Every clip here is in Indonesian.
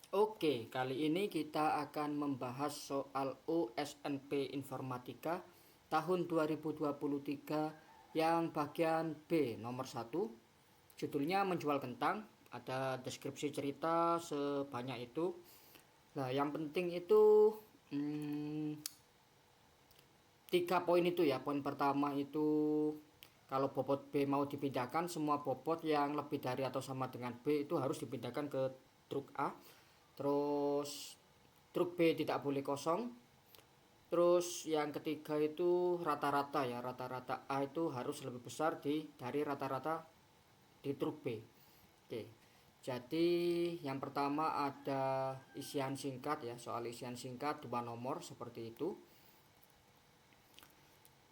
Oke, kali ini kita akan membahas soal USNP Informatika tahun 2023 yang bagian B nomor 1. Judulnya menjual kentang, ada deskripsi cerita sebanyak itu. Nah, yang penting itu 3 poin itu ya. Poin pertama itu kalau bobot B mau dipindahkan, semua bobot yang lebih dari atau sama dengan B itu harus dipindahkan ke truk A. Terus truk B tidak boleh kosong. Terus yang ketiga itu rata-rata ya, rata-rata A itu harus lebih besar dari rata-rata di truk B. Oke. Jadi yang pertama ada isian singkat ya, soal isian singkat 2 nomor seperti itu.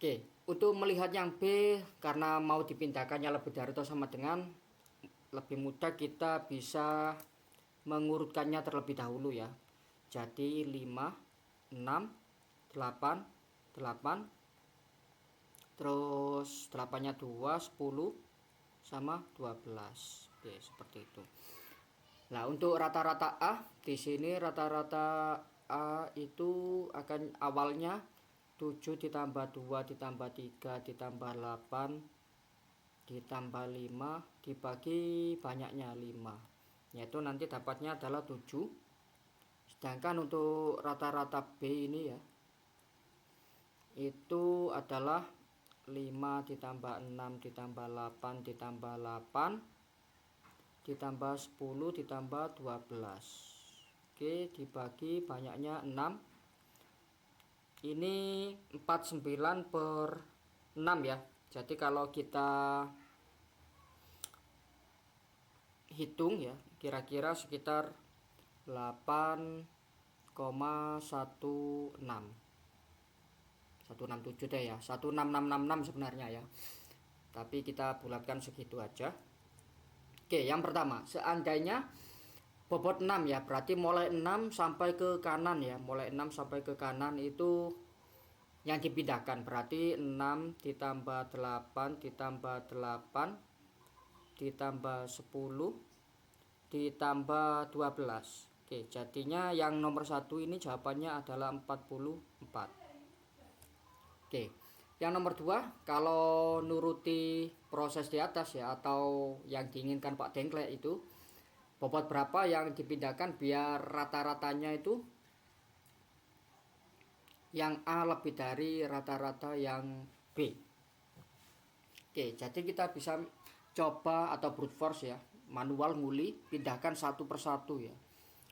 Oke, untuk melihat yang B karena mau dipindahkannya lebih dari atau sama dengan, lebih mudah kita bisa mengurutkannya terlebih dahulu ya. Jadi 5, 6, 8, 8, terus 8-nya 2, 10 sama 12. Oke, seperti itu. Nah, untuk rata-rata A di sini rata-rata A itu akan awalnya 7 ditambah 2 ditambah 3 ditambah 8 ditambah 5 dibagi banyaknya 5, yaitu nanti dapatnya adalah 7. Sedangkan untuk rata-rata B ini ya, itu adalah 5 ditambah 6 ditambah 8 ditambah 8 ditambah 10 ditambah 12. Oke, dibagi banyaknya 6. Ini 49 per 6 ya. Jadi kalau kita hitung ya, kira-kira sekitar 8,16 167 deh ya, 16666 sebenarnya ya, tapi kita bulatkan segitu aja. Oke, yang pertama, seandainya bobot 6 ya, berarti mulai 6 sampai ke kanan ya, mulai 6 sampai ke kanan itu yang dipindahkan, berarti 6 ditambah 8 ditambah 8 ditambah 10 ditambah 12. Oke, jadinya yang nomor 1 ini jawabannya adalah 44. Oke, yang nomor 2, kalau nuruti proses di atas ya, atau yang diinginkan Pak Dengklek itu, bobot berapa yang dipindahkan biar rata-ratanya itu yang A lebih dari rata-rata yang B. Oke, jadi kita bisa coba atau brute force ya, manual nguli, pindahkan satu persatu ya,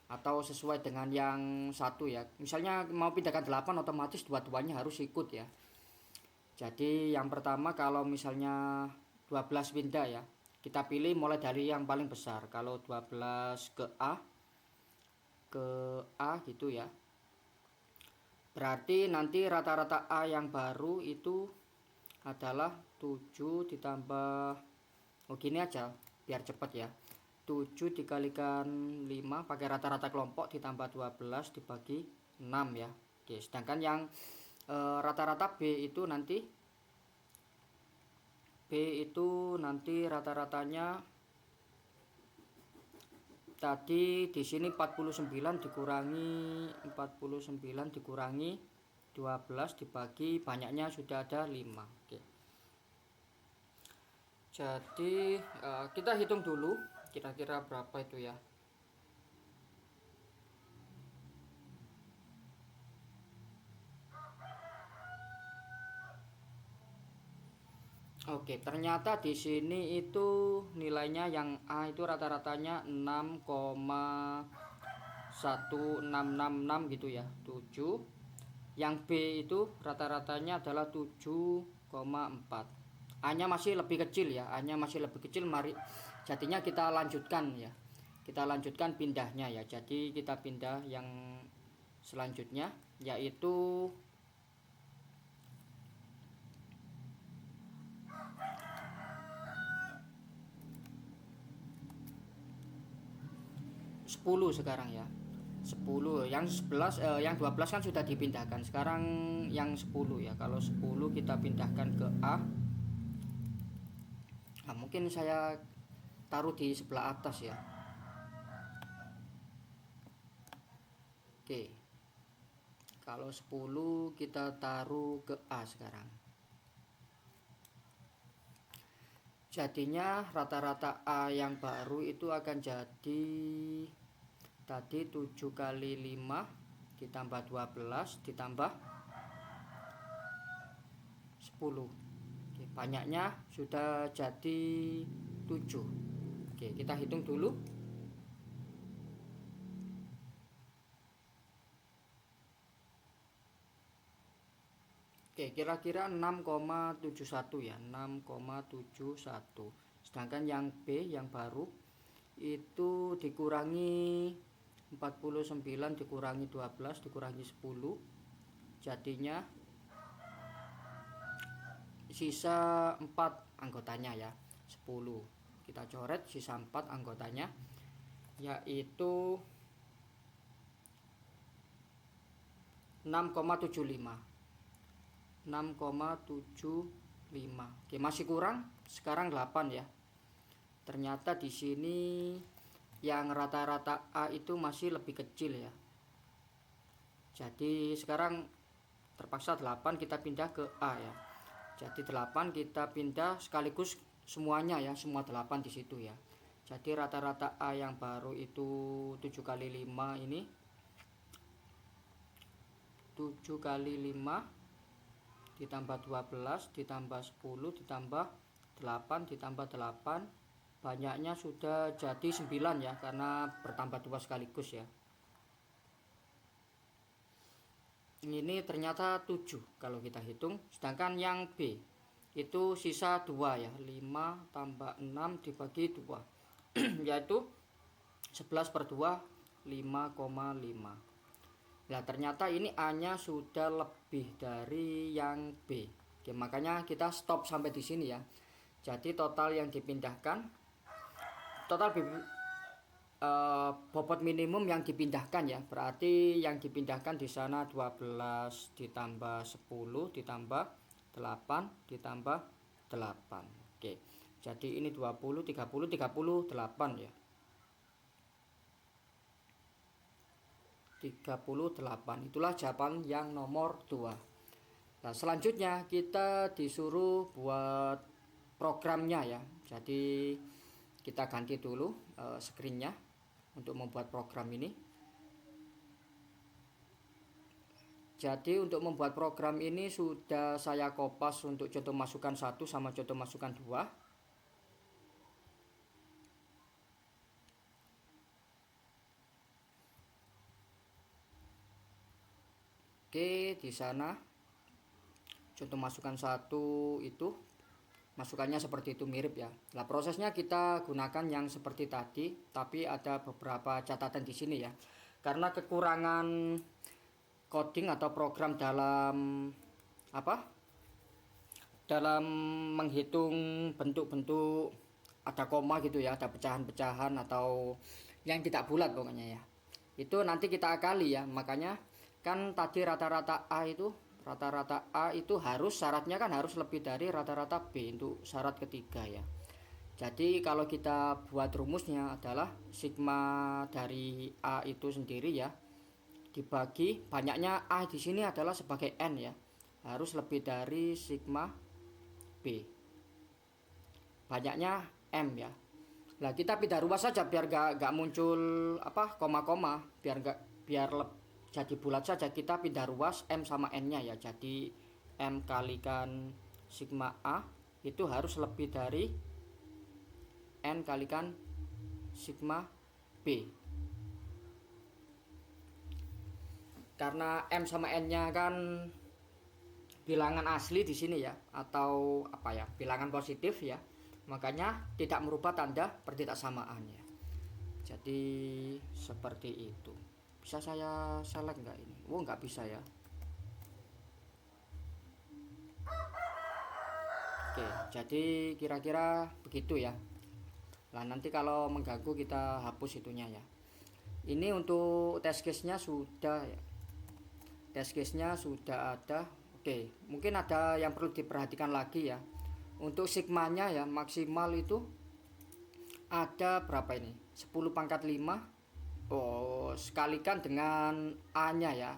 atau sesuai dengan yang satu ya. Misalnya mau pindahkan 8, otomatis dua-duanya harus ikut ya. Jadi yang pertama kalau misalnya 12 pindah ya, kita pilih mulai dari yang paling besar. Kalau 12 ke A gitu ya, berarti nanti rata-rata A yang baru itu adalah 7 ditambah, oh gini aja biar cepet ya, 7 dikalikan 5 pakai rata-rata kelompok ditambah 12 dibagi 6 ya. Oke, sedangkan yang rata-rata B itu nanti rata-ratanya tadi di sini 49 dikurangi 12 dibagi banyaknya sudah ada 5. Oke. Jadi kita hitung dulu kira-kira berapa itu ya. Oke, ternyata di sini itu nilainya yang A itu rata-ratanya 6,1666 gitu ya, 7. Yang B itu rata-ratanya adalah 7,4. A-nya masih lebih kecil ya, A-nya masih lebih kecil. Mari jadinya kita lanjutkan ya. Kita lanjutkan pindahnya ya. Jadi kita pindah yang selanjutnya yaitu 10 sekarang ya. 10, yang 11 yang 12 kan sudah dipindahkan. Sekarang yang 10 ya. Kalau 10 kita pindahkan ke A. Nah, mungkin saya taruh di sebelah atas ya. Oke, kalau 10 kita taruh ke A sekarang. Jadinya rata-rata A yang baru itu akan jadi tadi 7 kali 5 ditambah 12 ditambah 10. Oke, banyaknya sudah jadi 7. Oke, kita hitung dulu. Oke, kira-kira 6,71 ya, 6,71. Sedangkan yang B yang baru itu dikurangi 49 dikurangi 12 dikurangi 10, jadinya sisa 4 anggotanya ya. 10 kita coret, sisa 4 anggotanya, yaitu 6,75. 6,75. Oke, masih kurang. Sekarang 8 ya. Ternyata di sini yang rata-rata A itu masih lebih kecil ya. Jadi sekarang terpaksa 8 kita pindah ke A ya. Jadi 8 kita pindah sekaligus semuanya ya, semua 8 di situ ya. Jadi rata-rata A yang baru itu 7 kali 5 ini 7 kali 5 ditambah 12 ditambah 10 ditambah 8 ditambah 8, banyaknya sudah jadi 9 ya, karena bertambah 2 sekaligus ya. Ini ternyata 7 kalau kita hitung. Sedangkan yang B itu sisa 2 ya, 5 tambah 6 dibagi 2 yaitu 11/2, 5,5. Nah, ternyata ini A-nya sudah lebih dari yang B. Oke, makanya kita stop sampai di sini ya. Jadi total yang dipindahkan, total bobot minimum yang dipindahkan ya. Berarti yang dipindahkan di sana 12 ditambah 10 ditambah 8 ditambah 8. Oke. Jadi ini 20, 30, 38 ya. 38. Itulah jawaban yang nomor 2. Nah, selanjutnya kita disuruh buat programnya ya. Jadi kita ganti dulu screennya untuk membuat program ini. Jadi untuk membuat program ini sudah saya kopas untuk contoh masukan 1 sama contoh masukan 2. Oke, di sana contoh masukan 1 itu masukannya seperti itu, mirip ya. Nah, prosesnya kita gunakan yang seperti tadi, tapi ada beberapa catatan di sini ya. Karena kekurangan coding atau program dalam dalam menghitung bentuk-bentuk, ada koma gitu ya, ada pecahan-pecahan atau yang tidak bulat pokoknya ya. Itu nanti kita akali ya. Makanya kan tadi rata-rata A itu harus syaratnya kan harus lebih dari rata-rata B untuk syarat ketiga ya. Jadi kalau kita buat rumusnya adalah sigma dari A itu sendiri ya dibagi banyaknya A di sini adalah sebagai N ya, harus lebih dari sigma B, banyaknya M ya. Nah, kita pindah ruas saja biar gak muncul koma-koma, biar jadi bulat saja. Kita pindah ruas M sama N nya ya. Jadi M kalikan sigma A itu harus lebih dari N kalikan sigma B. Karena M sama N nya kan bilangan asli di sini ya, atau bilangan positif ya. Makanya tidak merubah tanda pertidaksamaan ya. Jadi seperti itu. Bisa saya select nggak ini? Oh, nggak bisa ya. Oke, jadi kira-kira begitu ya. Nah, nanti kalau mengganggu kita hapus itunya ya. Ini untuk test case-nya sudah ya. Test case-nya sudah ada. Oke, mungkin ada yang perlu diperhatikan lagi ya. Untuk sigmanya ya, maksimal itu ada berapa ini? 10 pangkat 5 sekalikan dengan A-nya ya.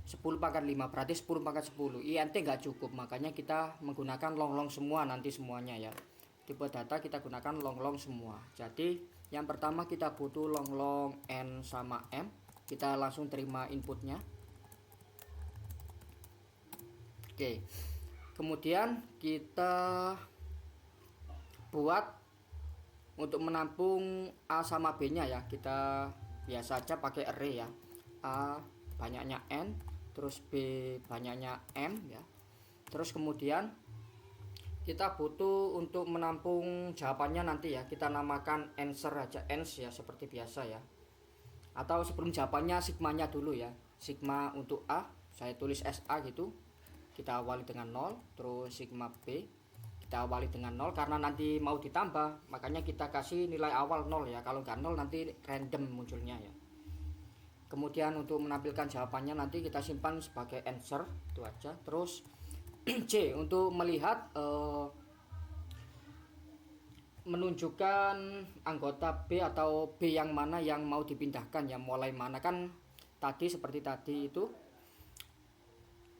10 pangkat 5 berarti 10 pangkat 10. INT nggak cukup, makanya kita menggunakan long semua nanti semuanya ya. Tipe data kita gunakan long semua. Jadi yang pertama kita butuh long N sama M. Kita langsung terima inputnya. Oke. Kemudian kita buat untuk menampung A sama B nya ya. Kita biasa aja pakai array ya. A banyaknya N, terus B banyaknya M ya. Terus kemudian kita butuh untuk menampung jawabannya nanti ya, kita namakan answer aja, ans ya seperti biasa ya. Atau sebelum jawabannya sigmanya dulu ya. Sigma untuk A saya tulis SA gitu, kita awali dengan 0. Terus sigma B kita awali dengan 0 karena nanti mau ditambah, makanya kita kasih nilai awal 0 ya. Kalau nggak 0 nanti random munculnya ya. Kemudian untuk menampilkan jawabannya nanti kita simpan sebagai answer, itu aja. Terus C untuk melihat menunjukkan anggota B atau B yang mana yang mau dipindahkan ya, mulai mana. Kan tadi seperti tadi itu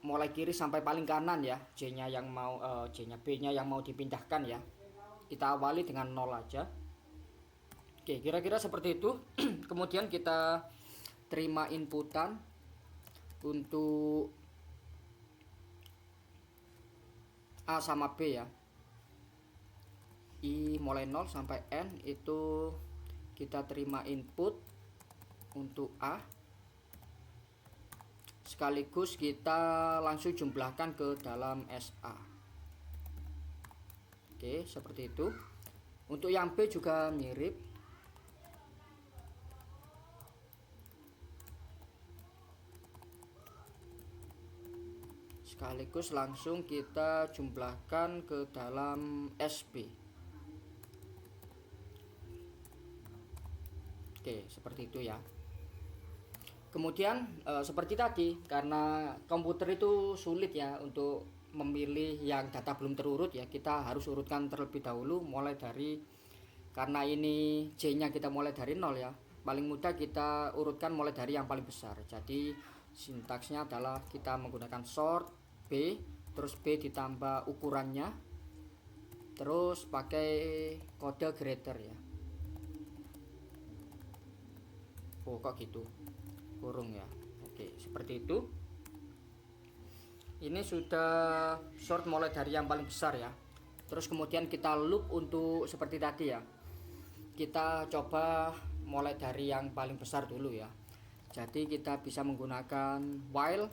mulai kiri sampai paling kanan ya, B-nya yang mau dipindahkan ya. Kita awali dengan 0 aja. Oke, kira-kira seperti itu. Kemudian kita terima inputan untuk A sama B ya. I mulai 0 sampai N itu kita terima input untuk A, sekaligus kita langsung jumlahkan ke dalam SA. Oke, seperti itu. Untuk yang B juga mirip. Sekaligus langsung kita jumlahkan ke dalam SB. Oke, seperti itu ya. Kemudian seperti tadi, karena komputer itu sulit ya untuk memilih yang data belum terurut ya, kita harus urutkan terlebih dahulu mulai dari, karena ini J-nya kita mulai dari 0 ya. Paling mudah kita urutkan mulai dari yang paling besar. Jadi sintaksnya adalah kita menggunakan sort B, terus B ditambah ukurannya, terus pakai kode greater ya. Oh kok gitu, kurung ya. Oke, seperti itu. Ini sudah sort mulai dari yang paling besar ya. Terus kemudian kita loop untuk seperti tadi ya. Kita coba mulai dari yang paling besar dulu ya. Jadi kita bisa menggunakan while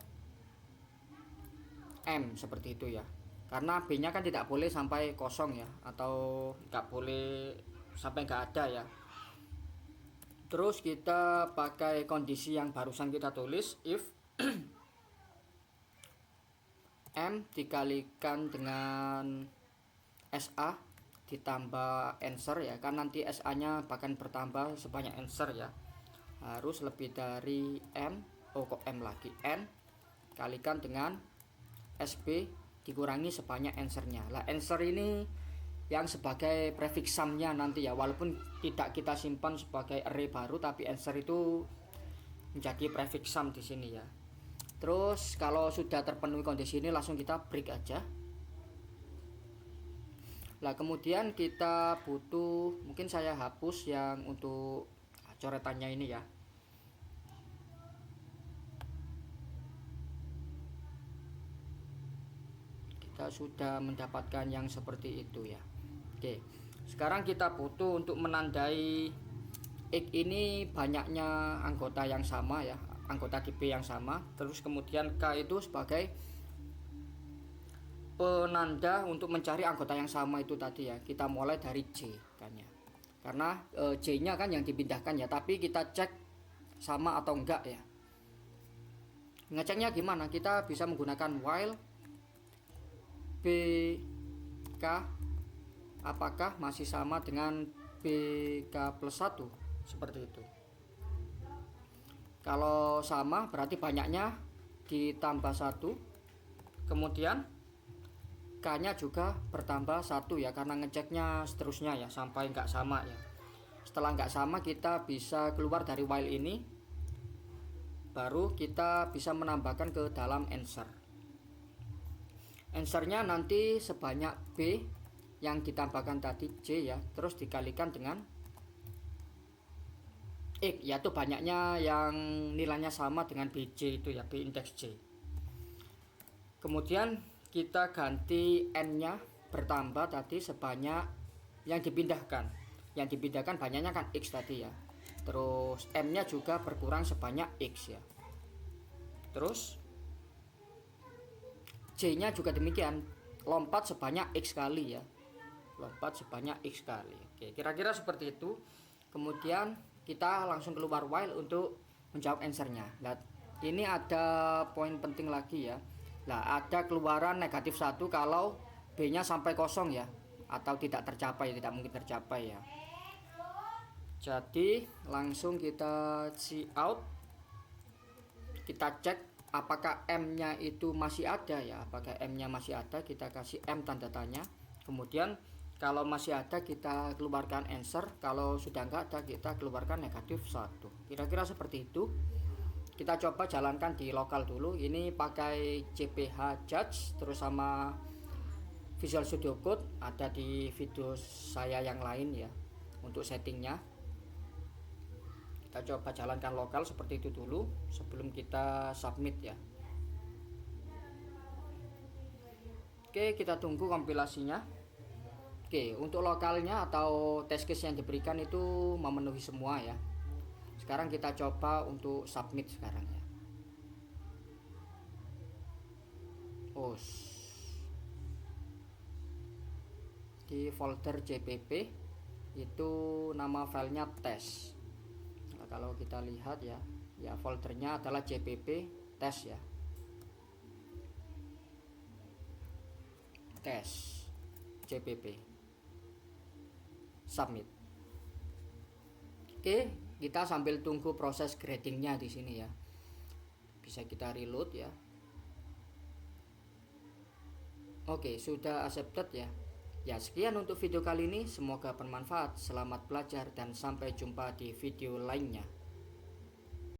M seperti itu ya. Karena B-nya kan tidak boleh sampai kosong ya, atau nggak boleh sampai nggak ada ya. Terus kita pakai kondisi yang barusan kita tulis, if M dikalikan dengan SA ditambah answer ya, kan nanti SA nya bahkan bertambah sebanyak answer ya, harus lebih dari M, kok M lagi, N kalikan dengan SB dikurangi sebanyak answernya. Lah answer ini yang sebagai prefix sum-nya nanti ya, walaupun tidak kita simpan sebagai array baru, tapi answer itu menjadi prefix sum di sini ya. Terus kalau sudah terpenuhi kondisi ini langsung kita break aja. Lah kemudian kita butuh, mungkin saya hapus yang untuk coretannya ini ya. Kita sudah mendapatkan yang seperti itu ya. Oke, sekarang kita butuh untuk menandai X ini banyaknya anggota yang sama ya, anggota di B yang sama. Terus kemudian K itu sebagai penanda untuk mencari anggota yang sama itu tadi ya. Kita mulai dari J kan ya, karena J nya kan yang dipindahkan ya, tapi kita cek sama atau enggak ya. Ngeceknya gimana? Kita bisa menggunakan while BK apakah masih sama dengan BK plus 1, seperti itu. Kalau sama berarti banyaknya ditambah 1, kemudian K nya juga bertambah 1 ya, karena ngeceknya seterusnya ya sampai nggak sama ya. Setelah nggak sama, kita bisa keluar dari while ini, baru kita bisa menambahkan ke dalam answer. Answernya nanti sebanyak B yang ditambahkan tadi J ya, terus dikalikan dengan X, yaitu banyaknya yang nilainya sama dengan BJ itu ya, B indeks J. Kemudian kita ganti N nya bertambah tadi sebanyak yang dipindahkan. Yang dipindahkan banyaknya kan X tadi ya. Terus M nya juga berkurang sebanyak X ya. Terus J nya juga demikian, lompat sebanyak X kali ya. Lompat sebanyak X kali. Oke, kira-kira seperti itu. Kemudian kita langsung keluar while untuk menjawab answernya. Nah, ini ada poin penting lagi ya. Nah, ada keluaran negatif 1 kalau B nya sampai kosong ya, atau tidak tercapai, tidak mungkin tercapai ya. Jadi langsung kita see out, kita cek apakah M nya itu masih ada ya. Apakah M nya masih ada, kita kasih M tanda tanya. Kemudian kalau masih ada kita keluarkan answer, kalau sudah enggak ada kita keluarkan negatif 1. Kira-kira seperti itu. Kita coba jalankan di lokal dulu. Ini pakai CPH Judge terus sama Visual Studio Code, ada di video saya yang lain ya untuk settingnya. Kita coba jalankan lokal seperti itu dulu sebelum kita submit ya. Oke, kita tunggu kompilasinya. Oke, untuk lokalnya atau test case yang diberikan itu memenuhi semua ya. Sekarang kita coba untuk submit sekarang ya. Di folder JPP itu nama filenya test. Nah, kalau kita lihat ya, foldernya adalah JPP test ya. Test JPP. Submit. Oke, kita sambil tunggu proses gradingnya di sini ya. Bisa kita reload ya. Oke, sudah accepted ya. Ya, sekian untuk video kali ini. Semoga bermanfaat. Selamat belajar dan sampai jumpa di video lainnya.